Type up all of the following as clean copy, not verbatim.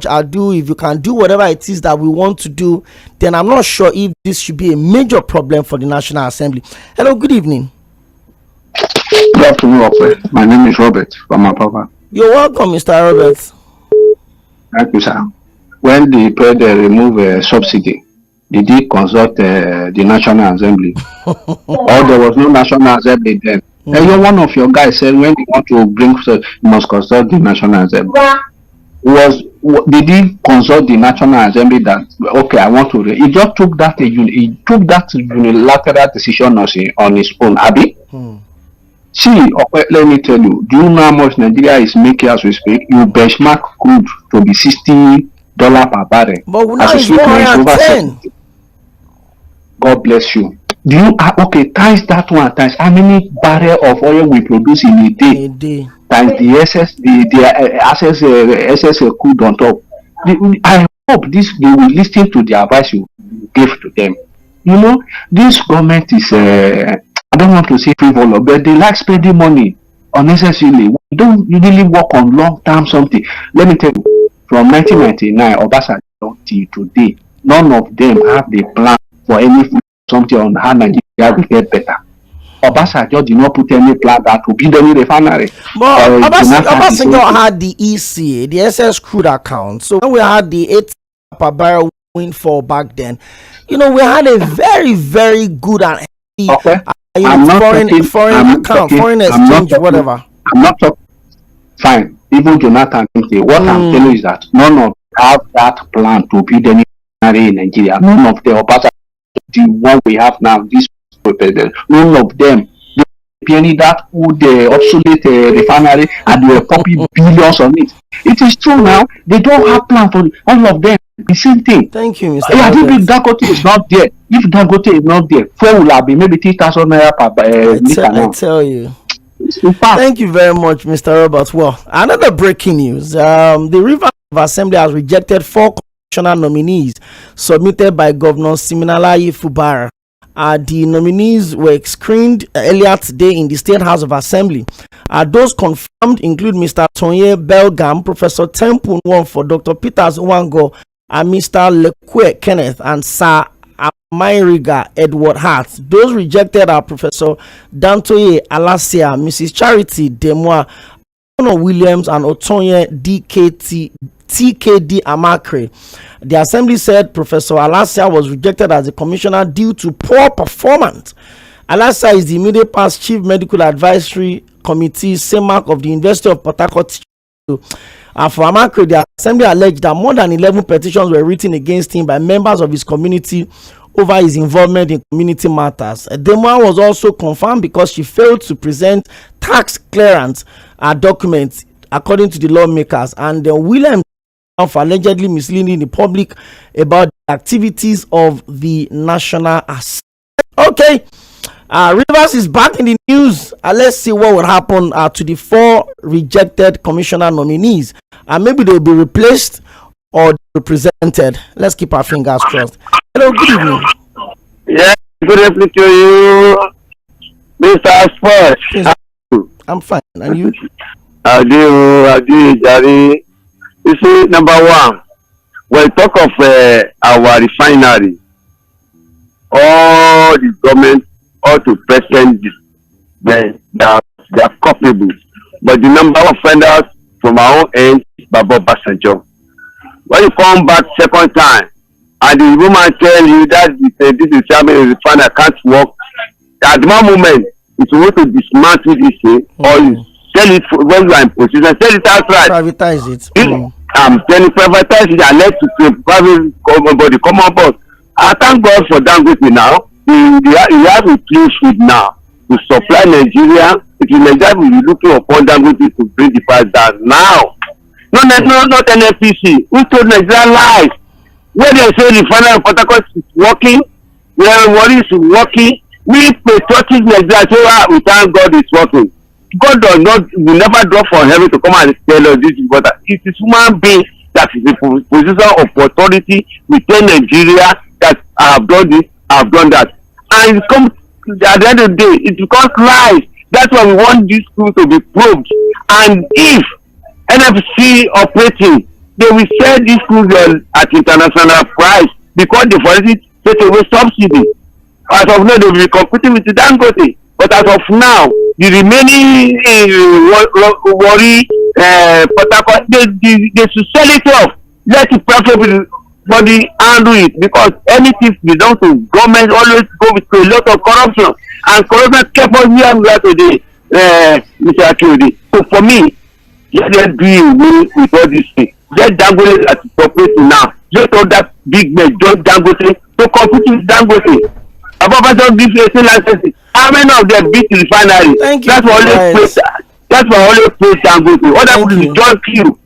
ado, if you can do whatever it is that we want to do, then I'm not sure if this should be a major problem for the National Assembly. Hello, good evening. Good afternoon, Ope. My name is Robert from Apapa. You're welcome, Mr. Robert. Thank you, sir. When the president removed a subsidy, did he consult the National Assembly? Or there was no National Assembly then? You're one of your guys said when you want to bring, you must consult the National Assembly. Did he consult the National Assembly that okay, I want to? He just took that unilateral decision on his own, Abi. See, let me tell you. Do you know how much Nigeria is making as we speak? You benchmark crude to be $60 per barrel. But now it's 110. God bless you. Do you times that one times how many barrel of oil we produce in a day? Times the excess crude on top. I hope they will listen to the advice you give to them. You know, this government is I don't want to say frivolous, but they like spending money unnecessarily. We don't really work on long-term something. Let me tell you, from 1999 Obasanjo till today, none of them have the plan for any something on how Nigeria will get better. Obasanjo did not put any plan that to build any refinery. But Obasanjo had the ECA, the SS crude account. So when we had the 8 per barrel windfall back then, you know, we had a very, very good and healthy foreign exchange, whatever. I'm not talking. Fine. Even Jonathan, what I'm telling you is that none of them have that plan to build any refinery in Nigeria. None of the Obasanjo, the one we have now, this president, none of them. They that would obsolete refinery and they were pumping billions on it. It is true now. They don't have plan for all of them. The same thing. Thank you, Mr. If Dangote is not there, fuel will have been maybe 3,000 naira per liter now. I tell you. Thank you very much, Mr. Robert. Well, another breaking news. The Rivers Assembly has rejected 4 commissioner nominees submitted by Governor Siminalayi Fubara. The nominees were screened earlier today in the State House of Assembly. Those confirmed include Mr. Tonye Belgam, Professor Tᴏɪᴛᴛᴇʀ for Dr. Peters Uwango, and Mr. Lekwe Kenneth and Sir Amairiga Edward Hart. Those rejected are Professor Dantoye Alasia, Mrs. Charity Demoa, Williams, and Otonye TKD Amakre. The assembly said Professor Alasia was rejected as a commissioner due to poor performance. Alasia is the immediate past Chief Medical Advisory Committee CEMAC of the University of Port Harcourt. For Amakre, the assembly alleged that more than 11 petitions were written against him by members of his community over his involvement in community matters. Demoa was also confirmed because she failed to present tax clearance documents according to the lawmakers, and William for allegedly misleading the public about the activities of the National Assembly. Okay, Rivers is back in the news. Let's see what will happen to the 4 rejected commissioner nominees. Maybe they'll be replaced or represented. Let's keep our fingers crossed. Hello, good evening. Yeah, good evening to you, Mr. Sports. I'm fine, and you? I do, Jerry. You see, number one, when we talk of our refinery, all the government ought to present they are culpable. But the number of offenders from our own end is Baba Obasanjo. When you come back second time, and the woman tell you that this is family refinery can't work, at one moment, it's going to dismantle this thing, or you sell it when you are in position, sell it outright. Privatize it. Then privatize it and let it private body come on board. I thank God for Dangote now. He has a clean sheet now to supply Nigeria. It is Nigeria will be looking upon Dangote to bring the price down now. Not NFPC. Who told Nigeria lies? When they say the final protocol is working, where what is working, we patriotic Nigeria say, we thank God it's working. God will never drop from heaven to come and tell us this is what it is human being that is the position of authority within Nigeria that I have done this, I have done that. And it comes at the end of the day, it becomes lies. That's why we want this school to be probed. And if NFC operating they will sell this crude oil at international price because they for it take away subsidy. As of now, they will be competing with the Dangote. But as of now, the remaining worry, they should sell it off. Let the private body handle it, because anything belongs to government always go with a lot of corruption, and corruption kept us where we are today, Mr. Akinwumi. So for me, let them do away with all these things. Let Dangote at the corporation now. Let all that big men join Dangote to compete with Dangote. Ababa don't give 18 licenses. How many of them beat the refinery? Thank you. That's what always praise. That's what always praise Dangote. Other people join queue.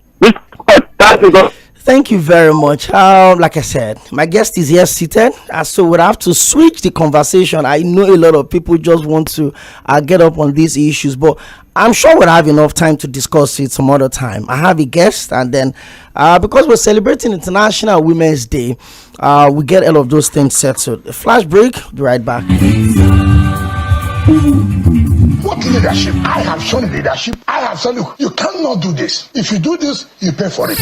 Thank you very much. Like I said, my guest is here seated, so we'll have to switch the conversation. I know a lot of people just want to get up on these issues, but I'm sure we'll have enough time to discuss it some other time. I have a guest, and then because we're celebrating International Women's Day, we get all of those things settled. A flash break, be right back. What leadership? I have shown leadership. I have shown you cannot do this. If you do this, you pay for it.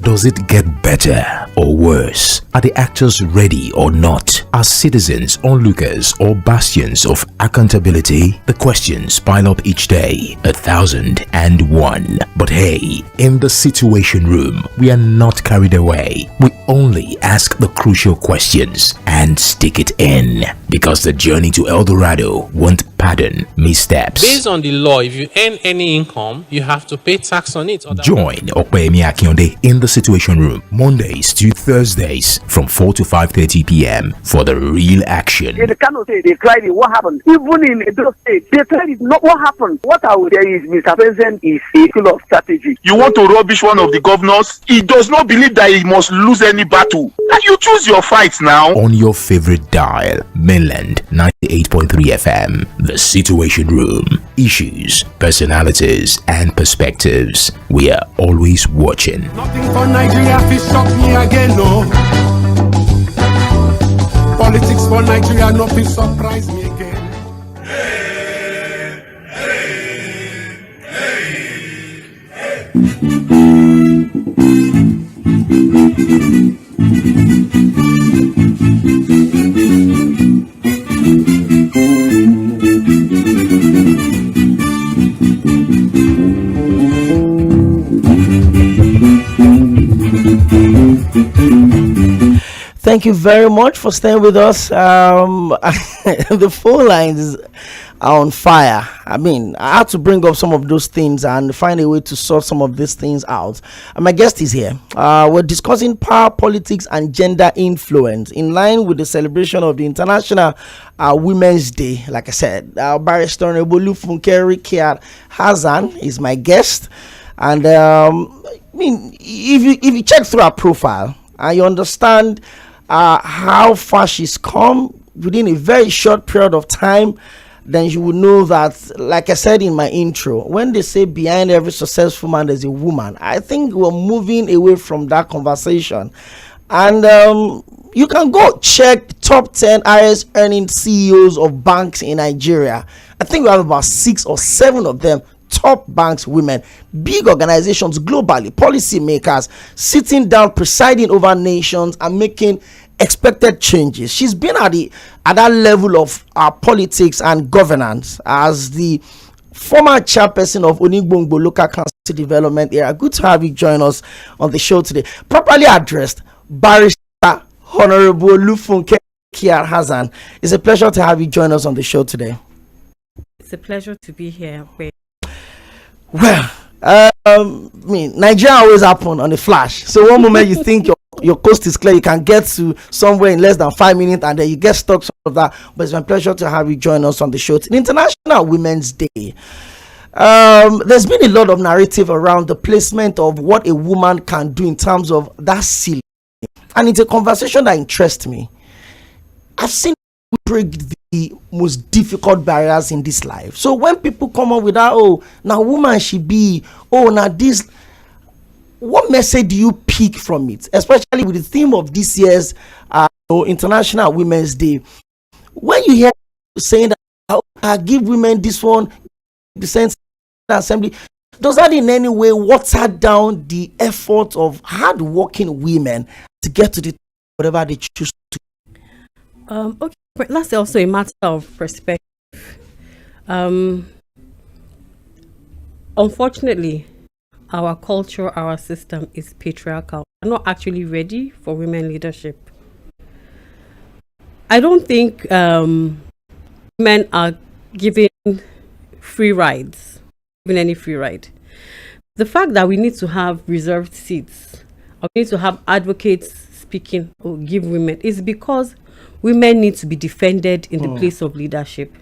Does it get better or worse? Are the actors ready or not? Are citizens onlookers or bastions of accountability? The questions pile up each day, 1,001. But hey, in the Situation Room, we are not carried away. We only ask the crucial questions and stick it in, because the journey to El Dorado won't pardon missteps. Based on the law, if you earn any income, you have to pay tax on it. Join Ōʞᴏ Akíndé in the Situation Room, Mondays to Thursdays from 4 to 5:30 p.m. for the real action. In the Kano State, they cried it. What happened? Even in Edo State, they cried it. Not what happened. What I would say is, Mr. President is full of strategy. You want to rubbish one of the governors? He does not believe that he must lose any battle. And you choose your fights now. On your favorite dial, Mainland 98.3 FM, the Situation Room. Issues, personalities, and perspectives. We are always watching. Nothing for Nigeria to shock me again, no. Politics for Nigeria, nothing surprise me again. Thank you very much for staying with us. The phone lines are on fire. I mean, I had to bring up some of those things and find a way to sort some of these things out. And my guest is here. We're discussing power, politics, and gender influence in line with the celebration of the International Women's Day. Like I said, Barrister Rᴏᴏᴜ Hassan is my guest. And I mean, if you check through her profile and you understand how far she's come within a very short period of time, then you will know that, like I said in my intro, when they say behind every successful man there's a woman, I think we're moving away from that conversation. And you can go check top 10 highest earning CEOs of banks in Nigeria. I think we have about 6 or 7 of them, top banks women, big organizations globally, policy makers sitting down, presiding over nations and making expected changes. She's been at that level of politics and governance as the former chairperson of Onigbongbo Local Council Development Area. Good to have you join us on the show today. Properly addressed, Barrister Honorable Rᴏᴜᴜ Hassan. It's a pleasure to have you join us on the show today. It's a pleasure to be here. Well, I mean, Nigeria always happen on a flash. So one moment you think your coast is clear, you can get to somewhere in less than 5 minutes, and then you get stuck some of that. But it's my pleasure to have you join us on the show. It's International Women's Day. There's been a lot of narrative around the placement of what a woman can do in terms of that ceiling, and it's a conversation that interests me. I've seen people break the most difficult barriers in this life. So when people come up with that, oh, now woman should be, oh, now this, what message do you pick from it, especially with the theme of this year's International Women's Day? When you hear saying that, oh, I give women this one, the Senate Assembly, Does that in any way water down the effort of hard-working women to get to the whatever they choose to? Okay, but that's also a matter of perspective. Unfortunately, our culture, our system is patriarchal. We're not actually ready for women leadership. I don't think men are given free rides, given any free ride. The fact that we need to have reserved seats, or we need to have advocates speaking or give women, is because women need to be defended in the place of leadership.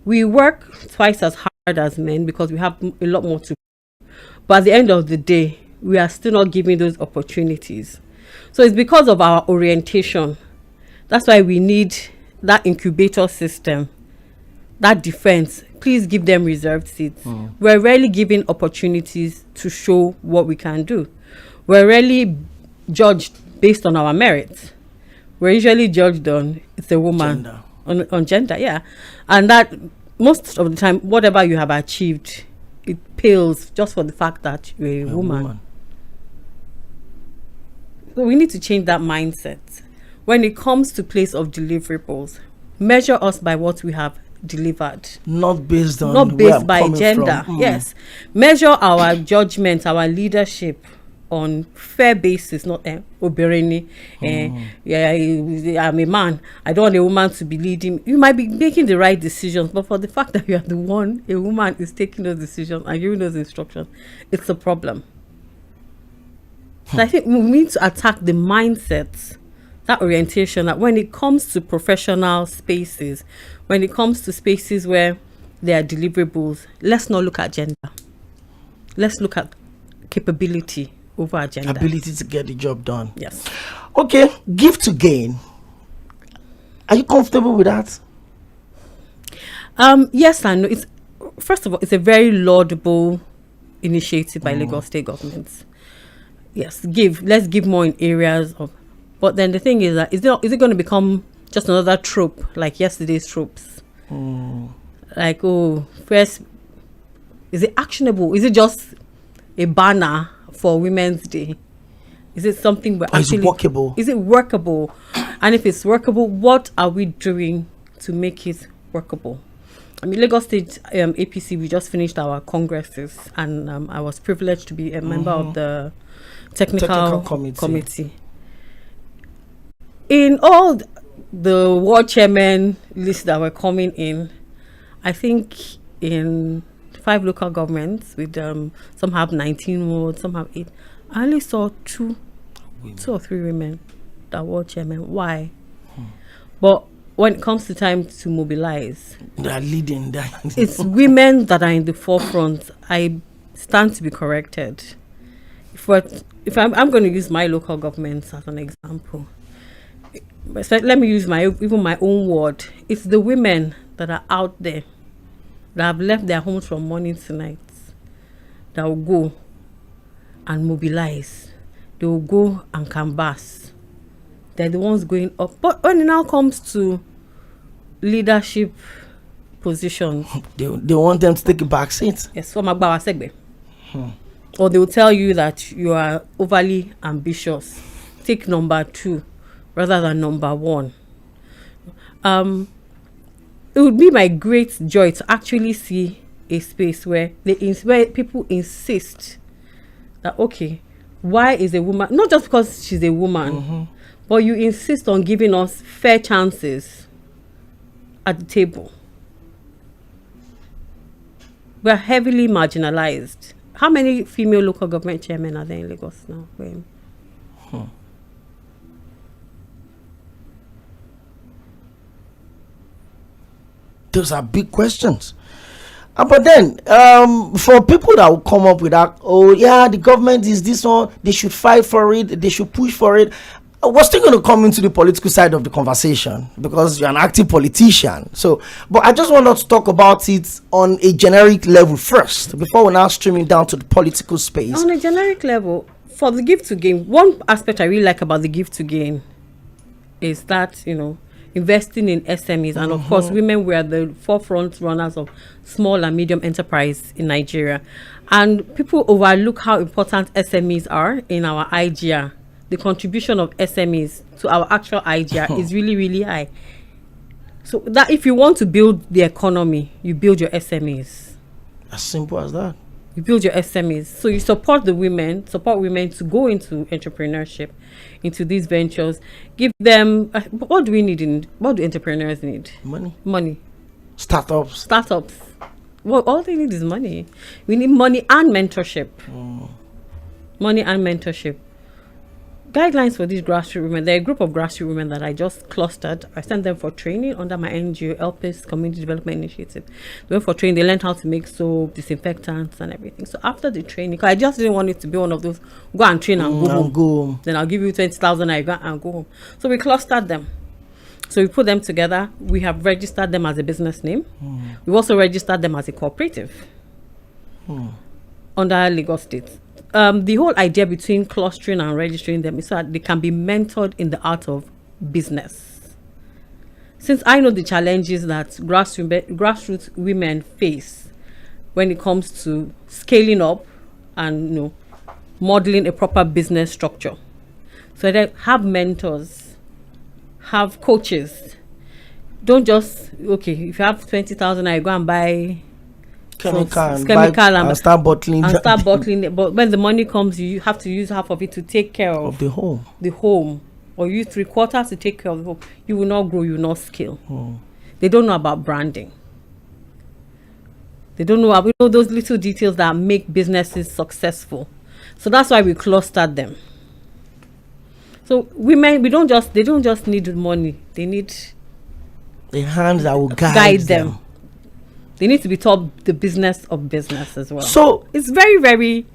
We work twice as hard as men because we have a lot more to do. But at the end of the day, we are still not giving those opportunities. So it's because of our orientation. That's why we need that incubator system, that defense. Please give them reserved seats. We're rarely given opportunities to show what we can do. We're rarely judged based on our merits. We're usually judged on it's a woman, on gender, yeah. And that most of the time, whatever you have achieved, it pales just for the fact that you're a woman. So we need to change that mindset. When it comes to place of deliverables, measure us by what we have delivered, not based on not based by gender. Yes, measure our judgment, our leadership on fair basis, not obereni. Yeah, I'm a man, I don't want a woman to be leading. You might be making the right decisions, but for the fact that you are the one, a woman is taking those decisions and giving those instructions, it's a problem. So I think we need to attack the mindset, that orientation, that when it comes to professional spaces, when it comes to spaces where there are deliverables, let's not look at gender. Let's look at capability over agenda. Ability to get the job done. Yes. Okay, give to gain. Are you comfortable with that? Yes and no. It's, first of all, it's a very laudable initiative by Lagos State government. Yes, let's give more in areas of, but then the thing is that is it going to become just another trope like yesterday's tropes? Like, oh, first, is it actionable? Is it just a banner for Women's Day? Is it something we're actually, is it workable? Is it workable? And if it's workable, what are we doing to make it workable? I mean, Lagos State APC, we just finished our congresses, and I was privileged to be a member of the technical committee. In all the ward chairman lists that were coming in, I think in 5 local governments with some have 19 wards, some have 8. I only saw 2 or 3 women that were chairman. Why? But when it comes to time to mobilize, they are leading. It's women that are in the forefront. I stand to be corrected. If I'm going to use my local government as an example, so let me use even my own ward. It's the women that are out there that have left their homes from morning to night that will go and mobilize. They will go and canvass. They're the ones going up. But when it now comes to leadership positions, they want them to take a back seat. Yes, from Agbawa Segbe. Or they will tell you that you are overly ambitious. Take number 2 rather than number 1. It would be my great joy to actually see a space where people insist that, okay, why is a woman, not just because she's a woman, but you insist on giving us fair chances at the table. We're heavily marginalized. How many female local government chairmen are there in Lagos now? Those are big questions. But then, for people that will come up with that, oh yeah, the government is this one, they should fight for it, they should push for it. We're still going to come into the political side of the conversation because you're an active politician. So, but I just want us to talk about it on a generic level first before we're now streaming down to the political space. On a generic level, for the give to gain, one aspect I really like about the give to gain is that, investing in SMEs. And of course, women were the forefront runners of small and medium enterprise in Nigeria. And people overlook how important SMEs are in our IGR. The contribution of SMEs to our actual IGR is really, really high. So that if you want to build the economy, you build your SMEs. As simple as that. You build your SMEs. So you support women to go into entrepreneurship, into these ventures. Give them, what do entrepreneurs need? Money. Startups. Well, all they need is money. We need money and mentorship. Money and mentorship. Guidelines for these grassroots women. They're a group of grassroots women that I just clustered. I sent them for training under my NGO, ELPIS Community Development Initiative. They went for training. They learned how to make soap, disinfectants, and everything. So after the training, because I just didn't want it to be one of those go and train and go home. Then I'll give you 20,000 and go home. So we clustered them. So we put them together. We have registered them as a business name. We've also registered them as a cooperative under Lagos State. The whole idea between clustering and registering them is so that they can be mentored in the art of business. Since I know the challenges that grassroots women face when it comes to scaling up and modeling a proper business structure, so they have mentors, have coaches. Don't just if you have 20,000, I go and buy chemical and start bottling it. But when the money comes, you have to use half of it to take care of the home, or use 3/4 to take care of the home. You will not grow, you will not scale. They don't know about branding. They don't know about those little details that make businesses successful. So that's why we clustered them. So women, they don't just need money, they need the hands that will guide them. They need to be taught the business of business as well. So it's very, very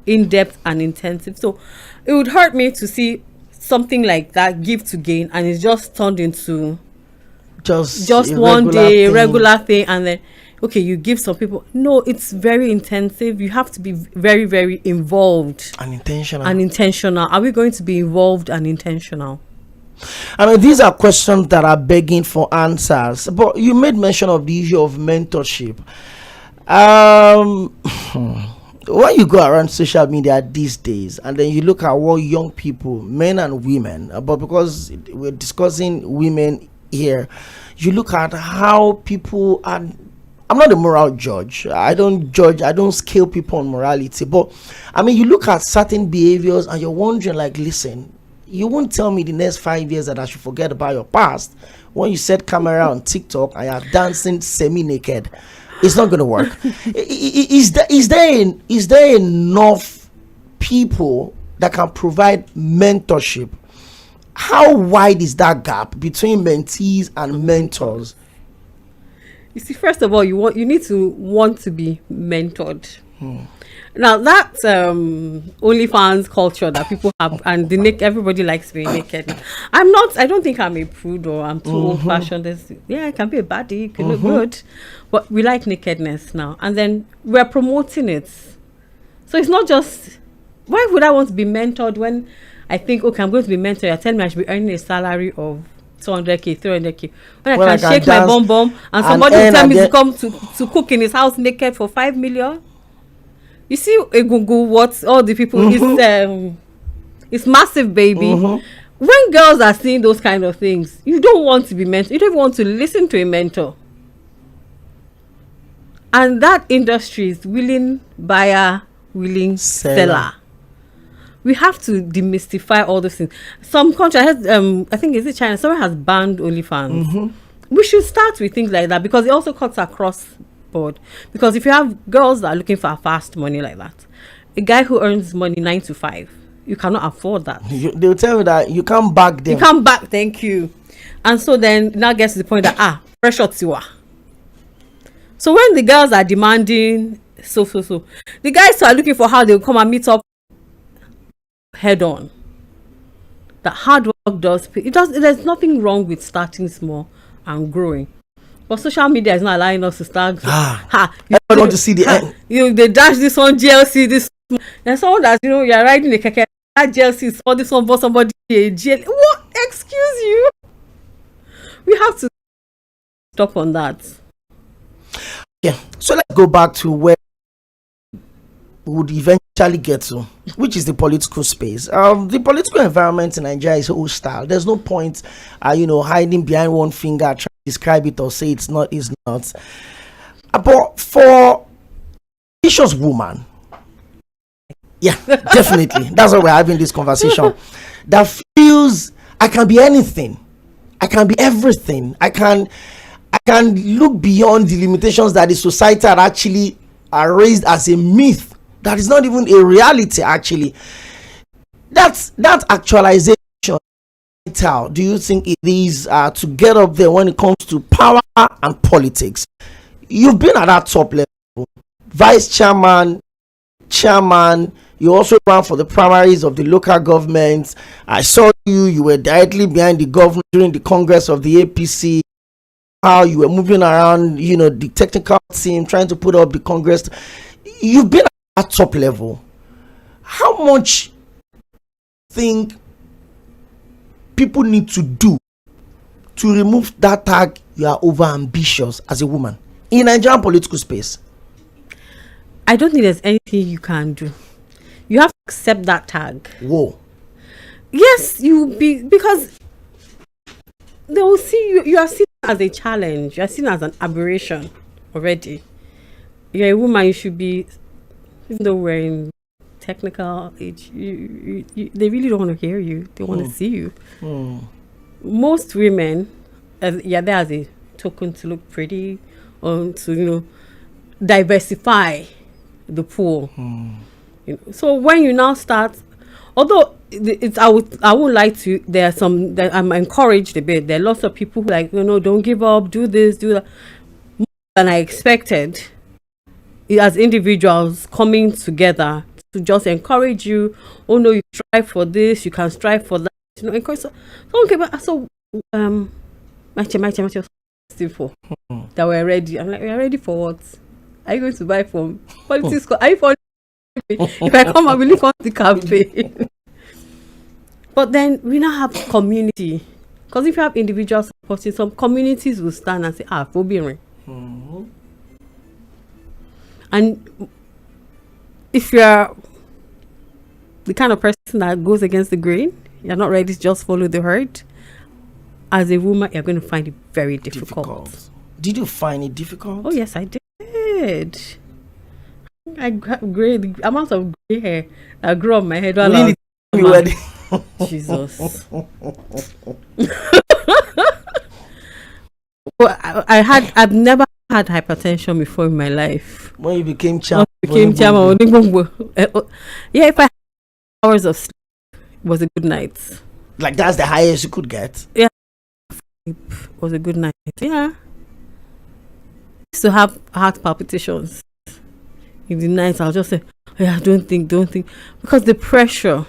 in-depth and intensive. So it would hurt me to see something like that, give to gain, and it's just turned into just one day, regular thing, and then you give some people. No, it's very intensive. You have to be very, very involved and intentional. Are we going to be involved and intentional? I mean, these are questions that are begging for answers. But you made mention of the issue of mentorship. When you go around social media these days, and then you look at what young people, men and women, but because we're discussing women here, you look at how people are. I'm not a moral judge. I don't scale people on morality. But I mean, you look at certain behaviors and you're wondering, like, listen, you won't tell me the next 5 years that I should forget about your past when you set camera on TikTok and you're dancing semi-naked. It's not going to work. Is there enough people that can provide mentorship? How wide is that gap between mentees and mentors? You see, first of all, you need to want to be mentored. Now that OnlyFans culture that people have, and everybody likes being naked. I don't think I'm a prude or I'm too old-fashioned. I can be a baddie, it can look good, but we like nakedness now, and then we're promoting it. So it's not just, why would I want to be mentored when I think, I'm going to be mentored? You're telling me I should be earning a salary of 200k, 300k, when I can shake my bum and somebody will tell me to come to cook in his house naked for 5 million. You see, Google what all the people it's massive, baby. When girls are seeing those kind of things, you don't want to be mentored. You don't even want to listen to a mentor. And that industry is willing buyer, willing seller. We have to demystify all those things. Some country has, I think, is it China? Someone has banned OnlyFans. We should start with things like that, because it also cuts across board. Because if you have girls that are looking for fast money like that, a guy who earns money 9 to 5, you cannot afford that. They'll tell you that you can't back them. You can't back, thank you. And so then now gets to the point that pressure tiwa. So when the girls are demanding so the guys who are looking for how they'll come and meet up head on. That hard work does pay. There's nothing wrong with starting small and growing. But social media is not allowing us to start. I want to see the end. They dash this one GLC, this. There's someone that you're riding a keke. That GLC is for this one for somebody a GL. What? Excuse you. we have to stop on that. Yeah. So let's go back to where we would eventually get to, which is the political space. The political environment in Nigeria is hostile. There's no point, hiding behind one finger, trying to describe it or say it's not. But for ambitious woman, yeah, definitely, that's why we're having this conversation. That feels I can be anything, I can be everything, I can look beyond the limitations that the society had actually raised as a myth. That is not even a reality, actually. That actualization. How do you think it is to get up there when it comes to power and politics? You've been at that top level, vice chairman. You also ran for the primaries of the local governments. I saw you were directly behind the government during the Congress of the APC. How you were moving around, the technical team, trying to put up the Congress. You've been at top level. How much think people need to do to remove that tag, you are over ambitious as a woman in Nigerian political space? I don't think there's anything you can do. You have to accept that tag. Whoa. Yes, because they will see you are seen as a challenge, you are seen as an aberration already. You're a woman, you should be, even though we're in technical age, they really don't want to hear you. They want to see you. Most women, there as a token to look pretty, or to diversify the pool. So when you now start, although I won't lie to you, there are some that I'm encouraged a bit. There are lots of people who don't give up, do this, do that, more than I expected. As individuals coming together to just encourage you. Oh no, you strive for this, you can strive for that. Encourage. So okay, but so for that we're ready. I'm like, we're ready for what? Are you going to buy from politics? Are you for? If I come, I will leave on the campaign. But then we now have community, because if you have individuals supporting, some communities will stand and say, Fᴜᴜ. And if you're the kind of person that goes against the grain, you're not ready to just follow the herd, as a woman, you're going to find it very difficult. Did you find it difficult? Oh, yes, I did. I got the amount of gray hair that grew on my head. Really? Jesus. Well, I've never had hypertension before in my life. When you became chairman? Yeah, if I had hours of sleep, it was a good night. Like that's the highest you could get? Yeah. It was a good night. Yeah. I used to have heart palpitations. In the night, I'll just say, yeah, don't think. Because the pressure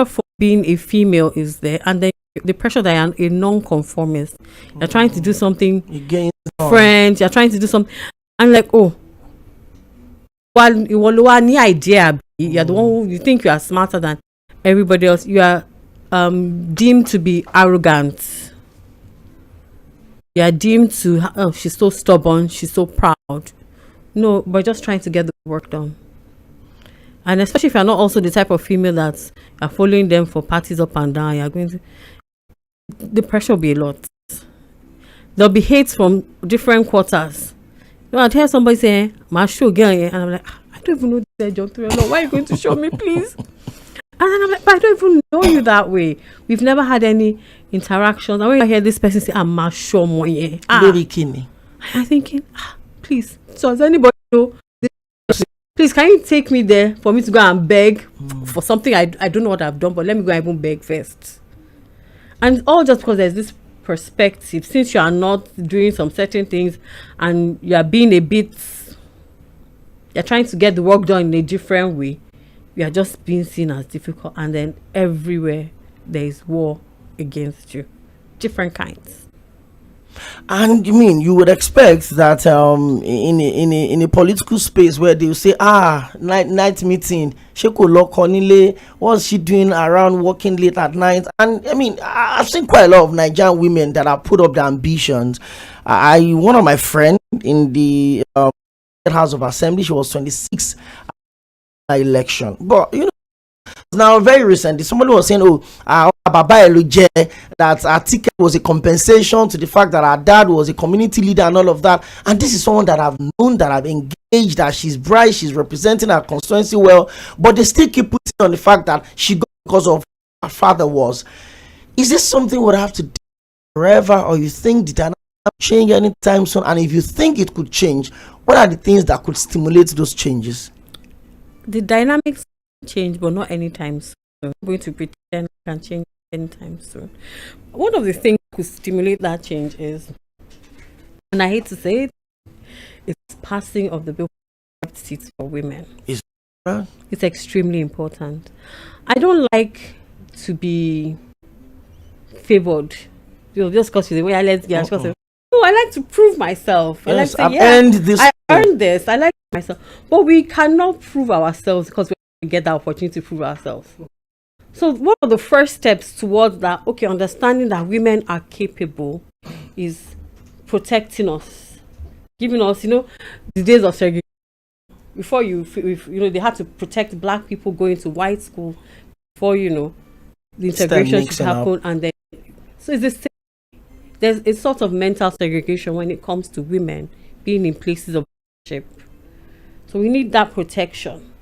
for being a female is there. And then the pressure that you're a non-conformist. You're trying to do something different. You're trying to do something. And like, while you have any idea, you're the one who you think you are smarter than everybody else. You are deemed to be arrogant. You are deemed to, she's so stubborn, she's so proud. No, but just trying to get the work done. And especially if you're not also the type of female that are following them for parties up and down, you're going to, the pressure will be a lot. There'll be hate from different quarters. I'd hear somebody say, my show girl, and I'm like, I don't even know this John Thriller. Why are you going to show me, please? And then I'm like, but I don't even know you that way. We've never had any interactions. And when I hear this person say, I'm not sure more, I'm thinking, please, so does anybody know this? Please, can you take me there for me to go and beg for something I don't know what I've done, but let me go and even beg first. And all just because there's this perspective, since you are not doing some certain things and you are being a bit, you're trying to get the work done in a different way, you are just being seen as difficult. And then everywhere there is war against you, different kinds. And you mean you would expect that in a political space where they will say, night meeting, Sheko Lokonile, what's she doing around working late at night? And I mean, I've seen quite a lot of Nigerian women that have put up their ambitions. One of my friends in the House of Assembly, she was 26 election, but you know. Now, very recently, somebody was saying, Baba Eluje, that our ticket was a compensation to the fact that our dad was a community leader and all of that. And this is someone that I've known, that I've engaged, that she's bright, she's representing our constituency well, but they still keep putting on the fact that she got because of her father was. Is this something we'll have to do forever, or you think the dynamic will change anytime soon? And if you think it could change, what are the things that could stimulate those changes? The dynamics change, but not anytime soon. I'm going to pretend it can change anytime soon. One of the things that could stimulate that change is, and I hate to say it, it's passing of the bill for seats for women. It's extremely important. I don't like to be favored. Just because you say, well, let's get. No, I like to prove myself. I like to say, I earned this. I like myself. But we cannot prove ourselves because we get that opportunity to prove ourselves. So one of the first steps towards that, understanding that women are capable, is protecting us, giving us, the days of segregation. Before they had to protect black people going to white school before, the integration should happen. And then, so it's the same. There's a sort of mental segregation when it comes to women being in places of leadership. So we need that protection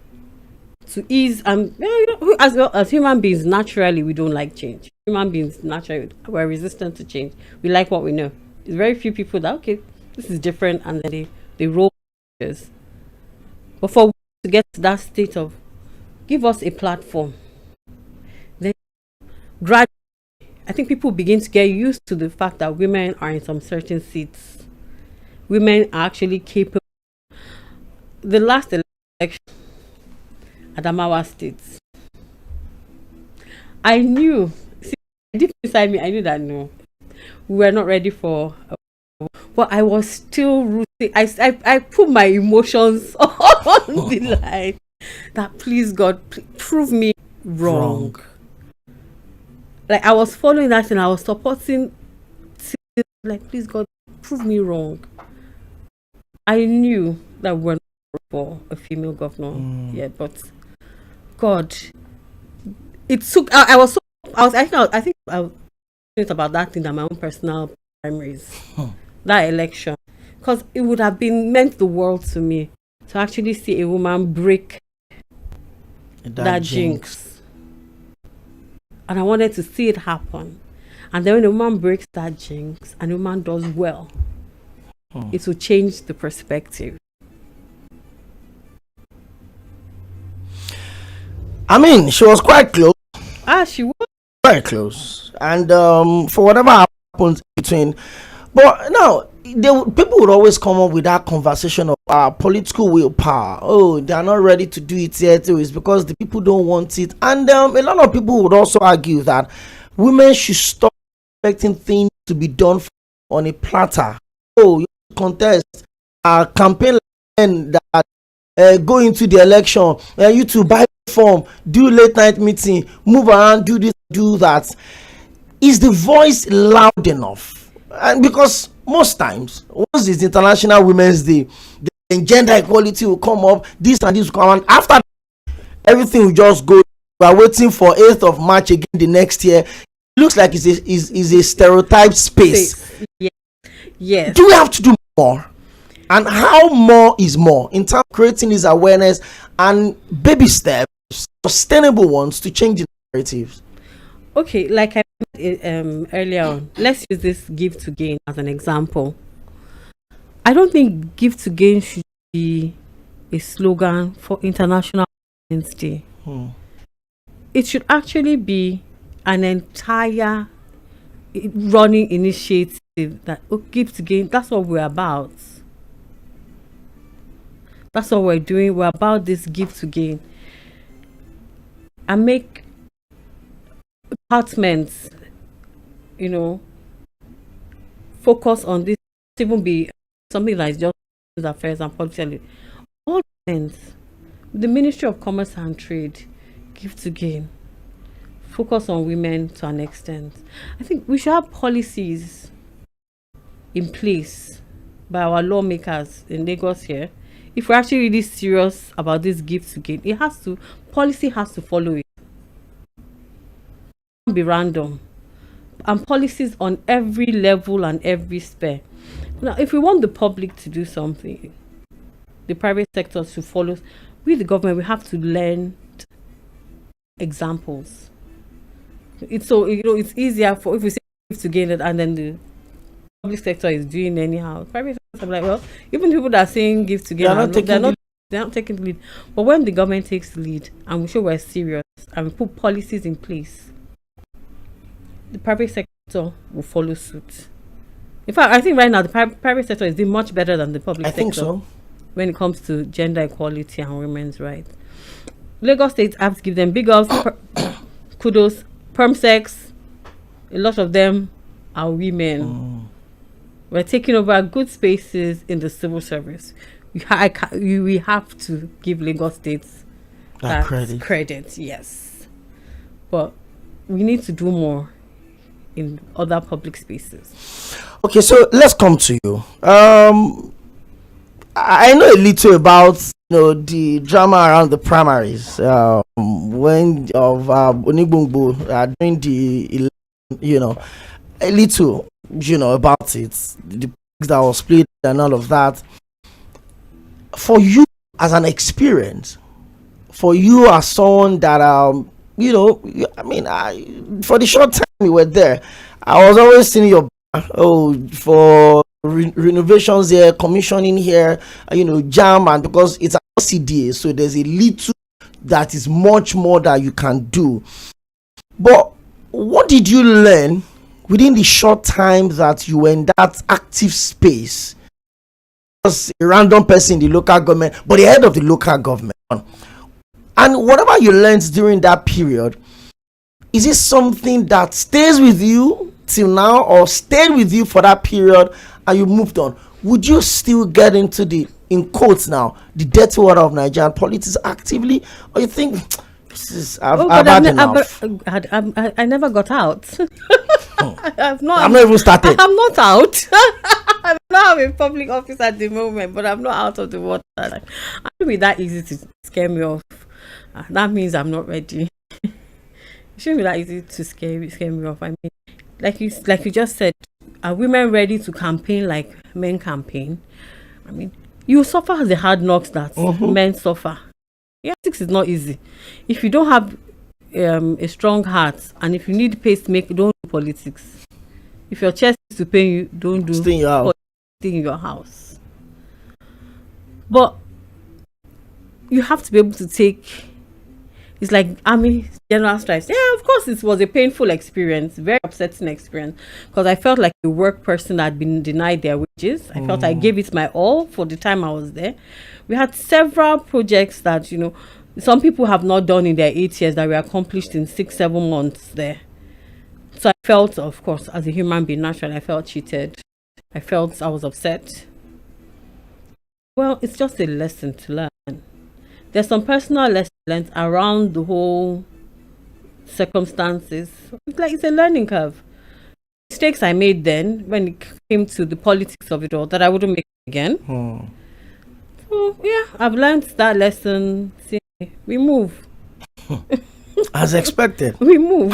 to ease. As human beings, naturally, we don't like change. Human beings, naturally, we're resistant to change. We like what we know. There's very few people that, this is different, and then they roll. But for to get to that state of, give us a platform, then gradually, I think people begin to get used to the fact that women are in some certain seats. Women are actually capable. The last election, Adamawa State, I knew, deep inside me, I knew that no, we were not ready for. But I was still rooting. I put my emotions on the line. That please God, prove me wrong. Like I was following that and I was supporting. Like please God, prove me wrong. I knew that we were not for a female governor yet, but God, it took. I think I was thinking about that thing, that my own personal primaries. That election, because it would have meant the world to me to actually see a woman break that jinx. And I wanted to see it happen. And then when a woman breaks that jinx and a woman does well, it will change the perspective. I mean, she was quite close. She was very close. And for whatever happens between. But now, people would always come up with that conversation of political willpower. Oh, they are not ready to do it yet. It's because the people don't want it. And a lot of people would also argue that women should stop expecting things to be done on a platter. Oh, you contest campaign that go into the election, you to buy form, do late night meeting, move around, do this, do that. Is the voice loud enough? And because most times, once it's International Women's Day, the gender equality will come up, this and this will come, and after that, everything will just go. We are waiting for 8th of March again the next year. It looks like it's a stereotype space. Yes. Do we have to do more? And how more is more in terms of creating this awareness and baby steps, sustainable ones, to change the narratives? Okay, like I said earlier on, let's use this give to gain as an example. I don't think give to gain should be a slogan for International Women's Day. It should actually be an entire running initiative that give to gain. That's what we're about. That's what we're doing. We're about this give to gain. And make departments, focus on this, even be something like just affairs and policy. All ends. The Ministry of Commerce and Trade, give to gain, focus on women to an extent. I think we should have policies in place by our lawmakers in Lagos here. If we're actually really serious about this give to gain, policy has to follow it. It can't be random. And policies on every level and every sphere. Now, if we want the public to do something, the private sector to follow, we the government, we have to learn examples. It's so, it's easier for if we say give to gain it and then the public sector is doing anyhow. Private sector, I'm like, well, even people that are saying give to gain, they're not taking the lead. But when the government takes the lead and we show we're serious and we put policies in place, the private sector will follow suit. In fact, I think right now the private sector is doing much better than the public sector. I think so. When it comes to gender equality and women's rights. Lagos State, I have to give them big ups, kudos, perm sex. A lot of them are women. We're taking over good spaces in the civil service. We have to give Lagos State that credit, yes. But we need to do more in other public spaces. Okay, so let's come to you. I know a little about the drama around the primaries when of Onigbongbo during the a little about it, the that was played and all of that. For you as an experience, for you as someone that for the short time you were there, I was always seeing your for renovations here, commissioning here, jam, and because it's a CDA, so there's a little that is much more that you can do. But what did you learn within the short time that you were in that active space? As a random person in the local government, but the head of the local government, and whatever you learned during that period, is it something that stays with you till now, or stayed with you for that period and you moved on? Would you still get into the, in quotes now, the dirty water of Nigerian politics actively, or you think this is I've had enough? I never got out. I'm not even started. I'm not out. I'm not in public office at the moment, but I'm not out of the water. It shouldn't be that easy to scare me off. That means I'm not ready. It shouldn't be that easy to scare me off. I mean, like you just said, are women ready to campaign like men campaign? I mean, you suffer the hard knocks that men suffer. Politics is not easy. If you don't have a strong heart, and if you need pacemaker, don't do politics. If your chest is to pain you, don't do politics in your house. But you have to be able to take. It's like army general strikes. Yeah, of course, it was a painful experience, very upsetting experience, because I felt like a work person that had been denied their wages. I felt I gave it my all for the time I was there. We had several projects that, some people have not done in their 8 years that were accomplished in 6-7 months there. So I felt, of course, as a human being, naturally, I felt cheated. I felt I was upset. Well, it's just a lesson to learn. There's some personal lessons learned around the whole circumstances. It's a learning curve. Mistakes I made then when it came to the politics of it all that I wouldn't make again. So yeah, I've learned that lesson. See, we move. As expected. We move.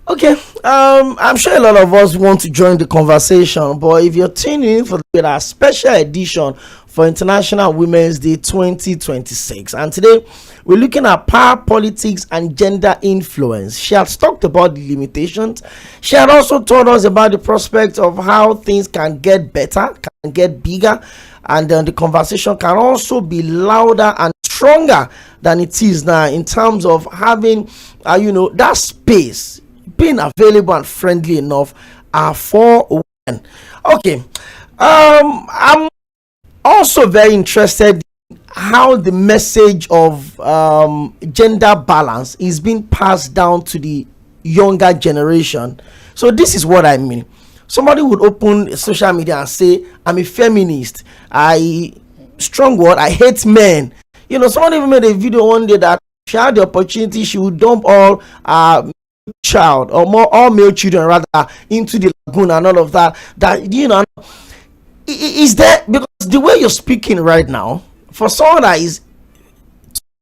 Okay, I'm sure a lot of us want to join the conversation, but if you're tuning in for a special edition for International Women's Day 2026, and today we're looking at power, politics, and gender influence. She has talked about the limitations. She had also told us about the prospect of how things can get better, can get bigger, and then the conversation can also be louder and stronger than it is now in terms of having, that space being available and friendly enough for women. Okay, I'm also very interested in how the message of gender balance is being passed down to the younger generation. So this is what I mean. somebody would open social media and say, I'm a feminist, I strong word, I hate men. You know, someone even made a video one day that if she had the opportunity, she would dump all child or more all male children rather into the lagoon and all of that. That, you know, is there, because the way you're speaking right now, for someone that is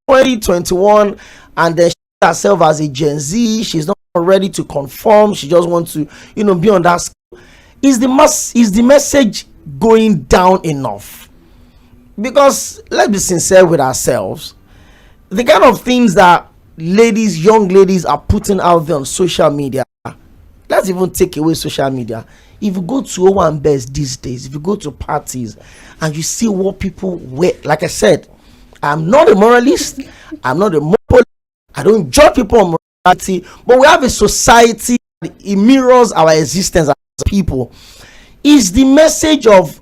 2021 and then she herself as a Gen Z, she's not ready to conform, she just wants to, you know, be on that scale. Is the message going down enough? Because let's be sincere with ourselves, the kind of things that young ladies are putting out there on social media, let's even take away social media. If you go to owambe these days, if you go to parties and you see what people wear, like I said, I'm not a moralist, I'm not a moral, I don't judge people on morality, but we have a society that it mirrors our existence as people. Is the message of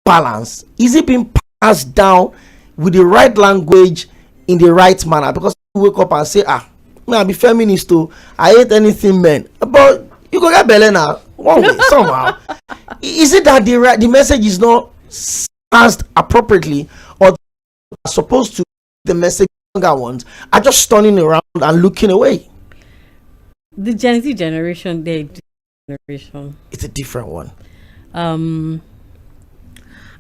balance, is it being passed down with the right language in the right manner? Because you wake up and say, me I be feminist too, I hate anything men, but you go get belly now one way somehow. Is it that the message is not passed appropriately, or supposed to, the message younger ones are just turning around and looking away? The Gen Z generation, it's a different one. I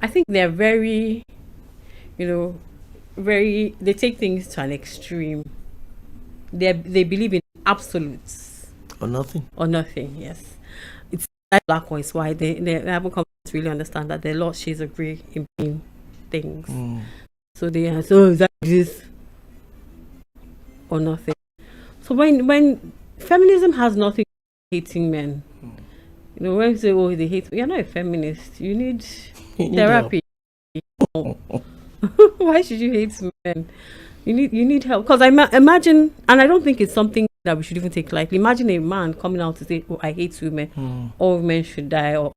think they're very, they take things to an extreme. They believe in absolutes or nothing. Yes, it's like black or it's white. They haven't come to really understand that there are lots of shades of grey in between things. So they are, so is that this or nothing? So when feminism has nothing to do with hating men, when you say, oh, they hate, you're not a feminist. You need therapy. Why should you hate men? You need help. Because I imagine, and I don't think it's something that we should even take lightly. Imagine a man coming out to say, oh, I hate women. All women should die. Or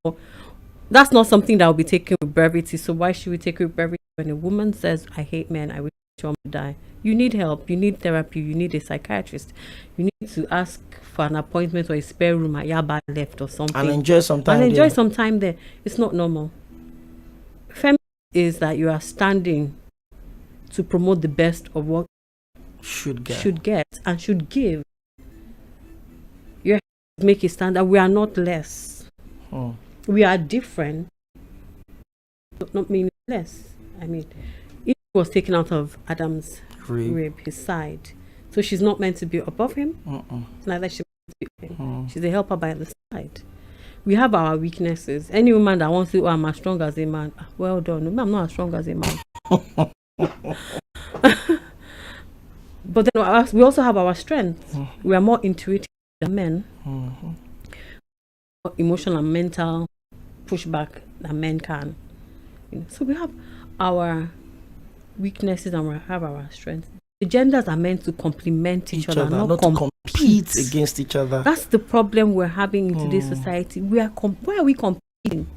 that's not something that will be taken with brevity. So why should we take it with brevity? When a woman says, I hate men, I wish you to die, you need help, you need therapy, you need a psychiatrist, you need to ask for an appointment or a spare room at Yaba left or something, and enjoy some time there. It's not normal. Feminism is that you are standing to promote the best of what should get and should give. You have to make a standard. We are not less. We are different, but not meaning less. I mean, it was taken out of Adam's rib, his side. So she's not meant to be above him. Neither she's meant to be with him. She's a helper by the side. We have our weaknesses. Any woman that wants to, I'm as strong as a man, well done. No, I'm not as strong as a man. But then we also have our strengths. We are more intuitive than men. More emotional and mental pushback than men can. So we have our weaknesses and we have our strengths. The genders are meant to complement each other, not to compete against each other. That's the problem we're having in today's society. Why are we competing?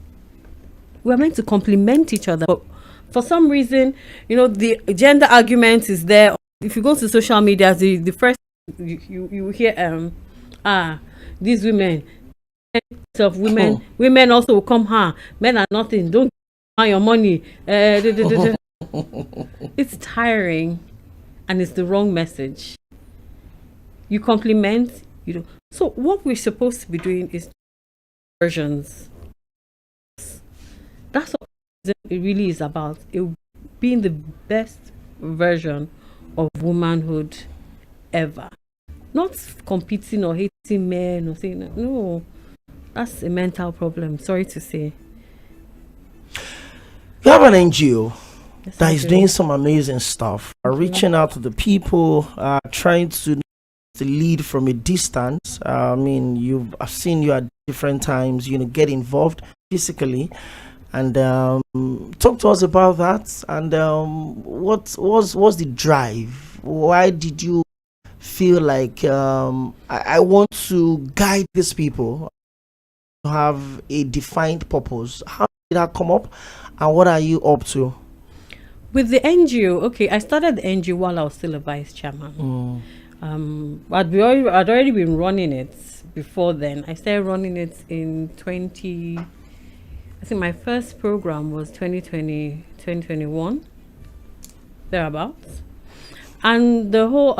We're meant to complement each other. But for some reason, the gender argument is there. If you go to social media, the first you hear these women women also will come, men are nothing, don't give your money. It's tiring and it's the wrong message. You compliment, so what we're supposed to be doing is versions. That's what it really is about. Being the best version of womanhood ever. Not competing or hating men or saying no. That's a mental problem, sorry to say. You have an NGO that is doing some amazing stuff, reaching out to the people, trying to lead from a distance. I mean, I've seen you at different times, get involved physically, and talk to us about that. And what was the drive? Why did you feel like I want to guide these people to have a defined purpose? How did that come up, and what are you up to? With the NGO, I started the NGO while I was still a vice chairman. I'd already been running it before then. I started running it in I think my first program was 2020, 2021, thereabouts. And the whole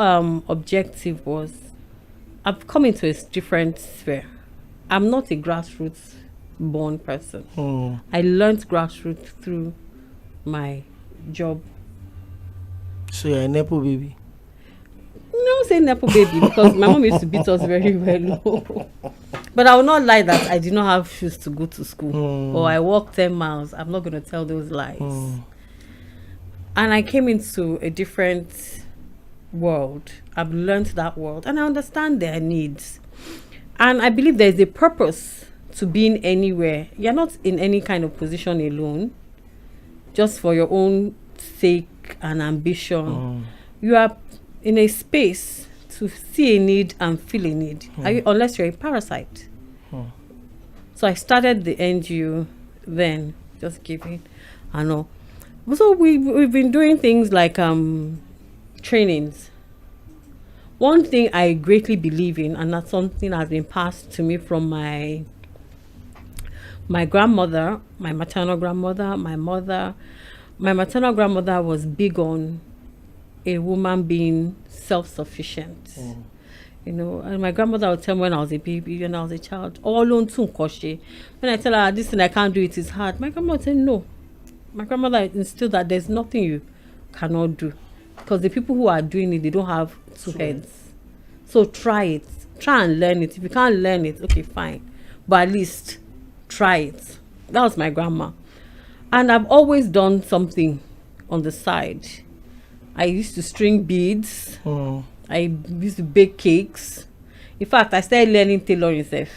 objective was, I've come into a different sphere. I'm not a grassroots born person. I learned grassroots through my job. So you're a Nepo baby? No, say Nepo baby, because my mom used to beat us very well. But I will not lie that I did not have shoes to go to school, or I walked 10 miles. I'm not going to tell those lies. And I came into a different world. I've learned that world, and I understand their needs. And I believe there is a purpose to being anywhere. You're not in any kind of position alone, just for your own sake and ambition. You are in a space to see a need and feel a need, unless you're a parasite. So I started the NGO then, just giving, I know. So we've been doing things like trainings. One thing I greatly believe in, and that's something that has been passed to me from my grandmother, my maternal grandmother, my mother. My maternal grandmother was big on a woman being self-sufficient. You know, and my grandmother would tell me when I was a baby, when I was a child, all alone too koshe. When I tell her this thing I can't do, it is hard, my grandmother would say no. My grandmother instilled that there's nothing you cannot do, because the people who are doing it, they don't have two heads. So try it, try and learn it. If you can't learn it, okay, fine, but at least try it. That was my grandma. And I've always done something on the side. I used to string beads. I used to bake cakes. In fact, I started learning tailoring self.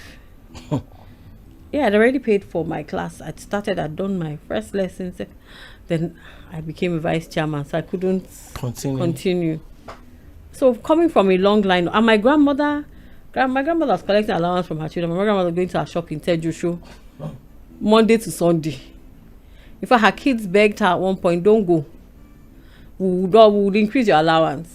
Yeah, I'd already paid for my class. I'd done my first lessons. Then I became a vice chairman, so I couldn't continue. So coming from a long line, and my grandmother was collecting allowance from her children. My grandmother was going to her shop in Tģᴇ Monday to Sunday. In fact, her kids begged her at one point, don't go. We would increase your allowance.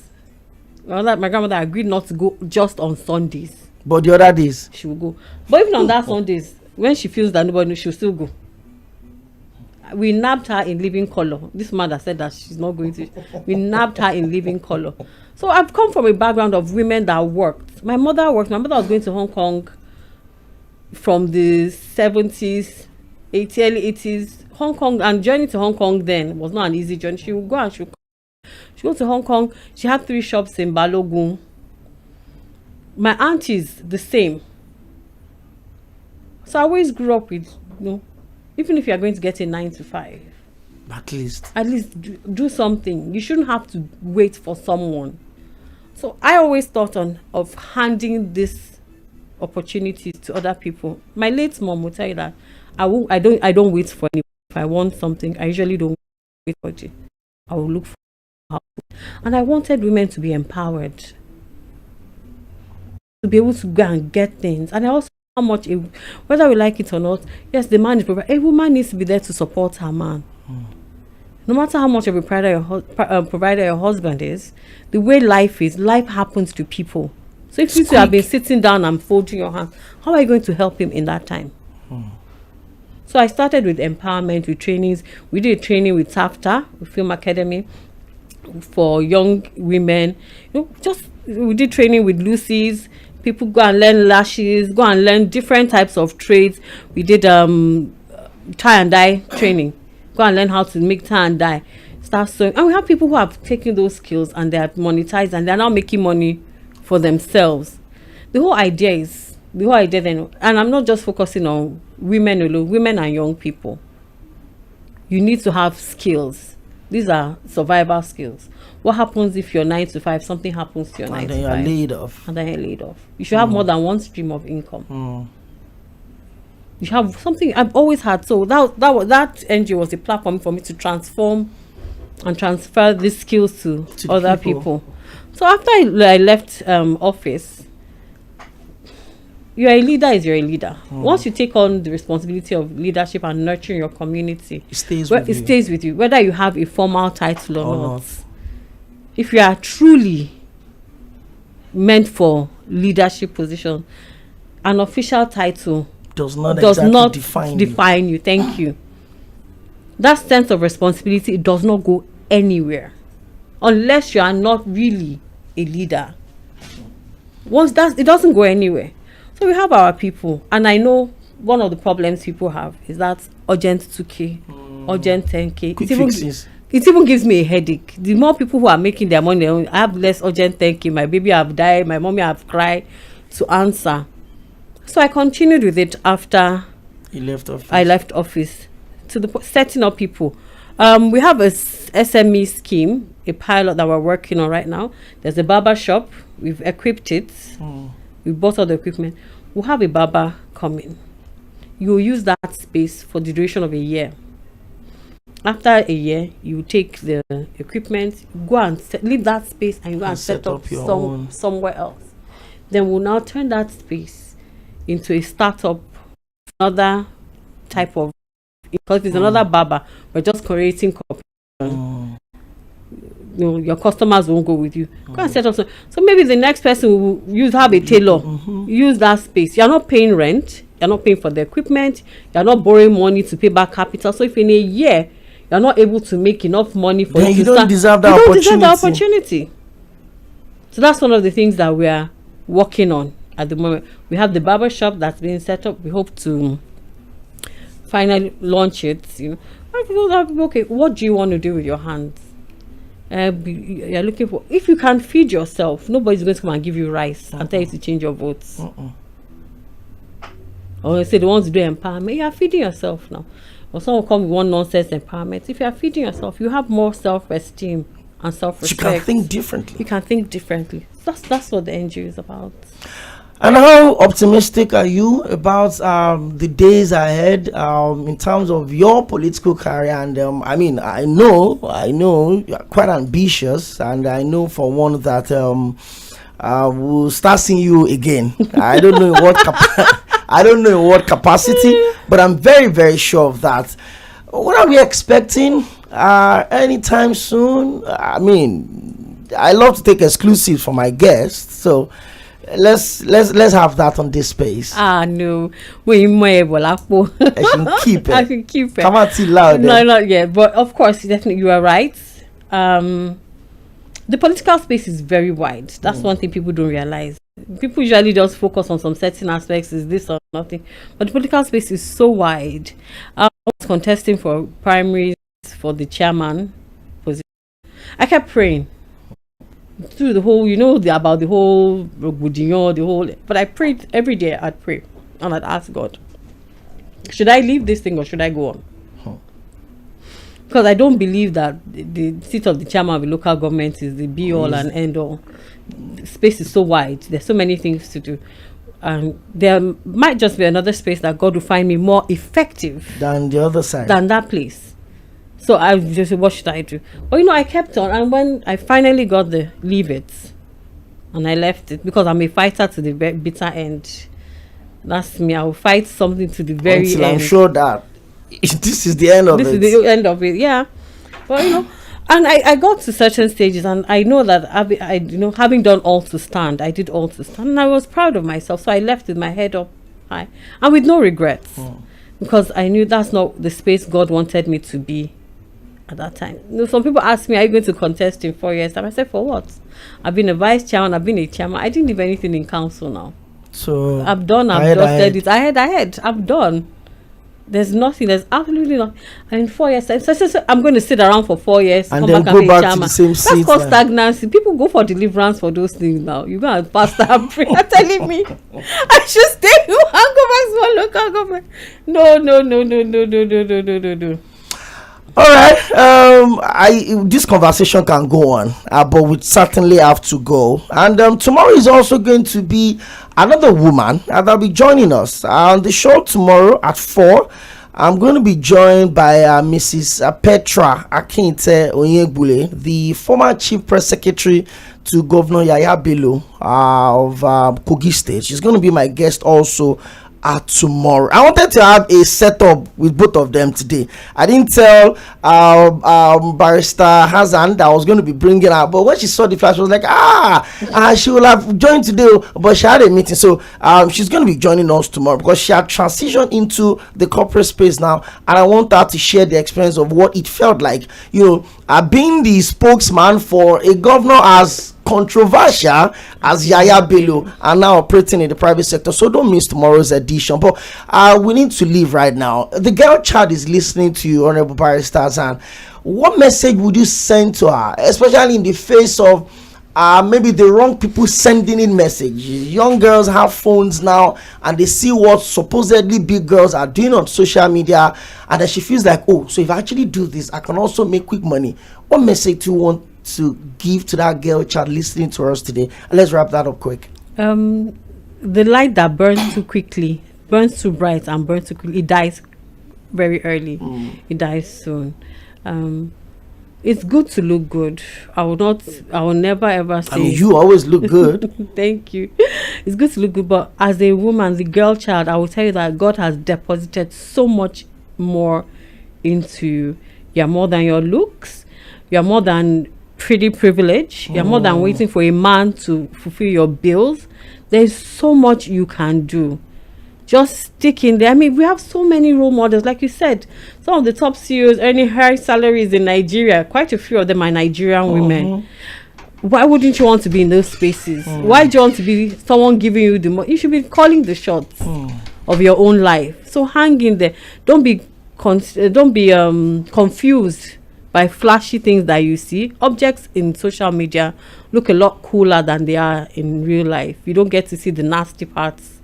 My grandmother agreed not to go just on Sundays. But the other days? She will go. But even on that Sundays, when she feels that nobody knows, she'll still go. We nabbed her in living color. This mother said that she's not going to. We nabbed her in living color. So I've come from a background of women that worked. My mother worked. My mother was going to Hong Kong from the 70s, early 80s. Hong Kong, and journey to Hong Kong then was not an easy journey. She would go and she would go to Hong Kong. She had 3 shops in Balogun. My aunties, the same. So I always grew up with, even if you are going to get a 9 to 5, at least do something. You shouldn't have to wait for someone. So I always thought of handing this opportunities to other people. My late mom will tell you that I don't wait for anyone. If I want something, I usually don't wait for it. I will look for it. And I wanted women to be empowered, to be able to go and get things. And I also how much, whether we like it or not, yes, the man is provided. A woman needs to be there to support her man. No matter how much of a provider your husband is, the way life is, life happens to people. So if you have been sitting down and folding your hands, how are you going to help him in that time? So I started with empowerment, with trainings. We did a training with TAFTA, with Film Academy, for young women. We did training with Lucy's. People go and learn lashes, go and learn different types of trades. We did tie and dye training. Go and learn how to make tie and dye. Start sewing. And we have people who have taken those skills and they are monetized and they are now making money for themselves. The whole idea then, and I'm not just focusing on women alone, women and young people. You need to have skills. These are survival skills. What happens if you're 9 to 5, something happens to your 9 to 5? And then you're laid off. And then you're laid off. You should have more than one stream of income. You should have something. I've always had. So that NGO was a platform for me to transform and transfer these skills to other people. So after I left office, you're a leader you're a leader. Once you take on the responsibility of leadership and nurturing your community, it stays with you, whether you have a formal title or not. If you are truly meant for leadership position, an official title does not define you. Thank you. That sense of responsibility, it does not go anywhere unless you are not really a leader. Once it doesn't go anywhere. So we have our people, and I know one of the problems people have is that urgent 2K, urgent 10K. It even gives me a headache. The more people who are making their money, I have less urgent 10K. My baby have died, my mommy have cried to answer. So I continued with it after I left office to the setting up people. We have a SME scheme, a pilot that we're working on right now. There's a barber shop. We've equipped it. We bought all the equipment. We'll have a barber coming. You will use that space for the duration of a year. After a year, you take the equipment, go and leave that space and go and set up somewhere else. Then we'll now turn that space into a startup, another type of, because it's another barber, we're just creating cooperation. Your customers won't go with you. Go and set up so maybe the next person will have a tailor, use that space. You're not paying rent, you're not paying for the equipment, you're not borrowing money to pay back capital. So if in a year you're not able to make enough money for then you don't deserve that opportunity. So that's one of the things that we are working on at the moment. We have the barber shop that's being set up. We hope to finally launch it. Okay, what do you want to do with your hands? You're looking for, if you can feed yourself, nobody's going to come and give you rice and tell you to change your votes. Or say they want to do empowerment. You are feeding yourself now. Or someone come with one nonsense empowerment. If you are feeding yourself, you have more self-esteem and self-respect. You can think differently. You can think differently. That's what the NGO is about. And how optimistic are you about the days ahead in terms of your political career? And I mean, I know you're quite ambitious, and I know for one that we'll start seeing you again. I don't know in what capacity, but I'm very, very sure of that. What are we expecting anytime soon? I mean, I love to take exclusives for my guests, so let's have that on this space. No, we I can keep it. I can keep it. Come on, too loud. No, not yet. But of course, definitely, you are right. The political space is very wide. That's one thing people don't realize. People usually just focus on some certain aspects, is this or nothing. But the political space is so wide. I was contesting for primaries for the chairman position. I kept praying through the whole, about the whole but I prayed every day. I'd pray and I'd ask God, should I leave this thing or should I go on? Because I don't believe that the seat of the chairman of the local government is the be all and end all. The space is so wide. There's so many things to do. And there might just be another space that God will find me more effective than the other side, than that place. So I just said, what should I do? But I kept on, and when I finally got the leave it, and I left it, because I'm a fighter to the bitter end. That's me. I will fight something to the very end. I'm sure that this is the end of it. This is the end of it, yeah. But and I got to certain stages, and I know that having done all to stand, I did all to stand, and I was proud of myself. So I left with my head up high and with no regrets, because I knew that's not the space God wanted me to be at that time. Some people ask me, are you going to contest in 4 years? And I said, for what? I've been a vice chairman, I've been a chairman. I didn't leave anything in council now. So I'm done. I've dusted it. Ahead. I'm done. There's nothing. There's absolutely nothing. And in 4 years, so I'm going to sit around for 4 years and then go back to the same seat. That's called stagnancy. People go for deliverance for those things now. You go and pastor and pray. You're telling me I should stay and go back to one local government. No. All right. This conversation can go on, but we certainly have to go. And tomorrow is also going to be another woman that'll be joining us on the show tomorrow at 4. I'm going to be joined by Mrs. Petra Akinte Onyegbule, the former Chief Press Secretary to Governor Yaya Bello of Kogi State. She's going to be my guest also tomorrow. I wanted to have a setup with both of them today. I didn't tell Barrister Hassan that I was going to be bringing her, but when she saw the flash, she was like, she will have joined today, but she had a meeting, so she's going to be joining us tomorrow because she had transitioned into the corporate space now, and I want her to share the experience of what it felt like, being the spokesman for a governor as controversial as Yaya Bello and now operating in the private sector. So don't miss tomorrow's edition. But we need to leave right now. The girl child is listening to you, Honorable Barrister Hassan. What message would you send to her, especially in the face of maybe the wrong people sending in messages? Young girls have phones now and they see what supposedly big girls are doing on social media, and then she feels like, so if I actually do this, I can also make quick money. What message do you want to give to that girl child listening to us today? And let's wrap that up quick. The light that burns too quickly, burns too bright and burns too quickly, it dies very early. It dies soon. It's good to look good. I will never ever say, you always look good. Thank you. It's good to look good, but as a woman, the girl child, I will tell you that God has deposited so much more into you. You're more than your looks. You're more than pretty privilege. You're more than waiting for a man to fulfill your bills. There's so much you can do. Just stick in there. I mean, we have so many role models. Like you said, some of the top CEOs earning high salaries in Nigeria, quite a few of them are Nigerian women. Why wouldn't you want to be in those spaces? Why do you want to be someone giving you the money? You should be calling the shots of your own life. So hang in there. Don't be confused by flashy things that you see. Objects in social media look a lot cooler than they are in real life. You don't get to see the nasty parts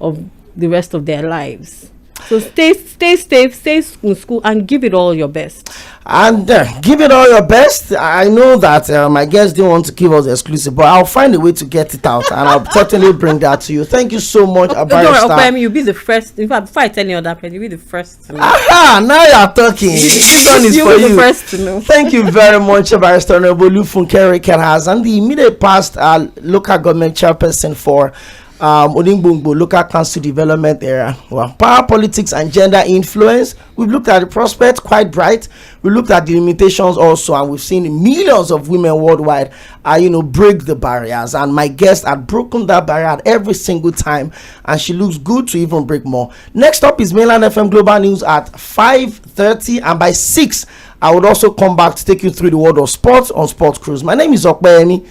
of the rest of their lives. So stay safe, stay in school, and give it all your best. And give it all your best. I know that my guests didn't want to give us the exclusive, but I'll find a way to get it out, and I'll certainly bring that to you. Thank you so much, Barrister. You'll be the first. In fact, before I tell you other person, you'll be the first to know. Now you're talking. This one is for you. The first to know. Thank you very much, Barrister Rᴏᴏᴜ Rᴏᴏ, and the immediate past local government chairperson for Odingbongbo Local Council Development Area. Well, power politics and gender influence. We've looked at the prospects, quite bright. We looked at the limitations also, and we've seen millions of women worldwide break the barriers, and my guest had broken that barrier every single time, and she looks good to even break more. Next up is Mainland FM Global News at 5:30, and by 6 I would also come back to take you through the world of sports on Sports Cruise. My name is Oᴜᴜᴜ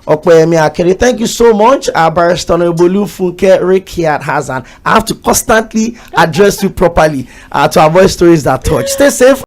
Akere. Thank you so much, Barrister Rᴏᴜᴜ. I have to constantly address you properly to avoid stories that touch. Stay safe.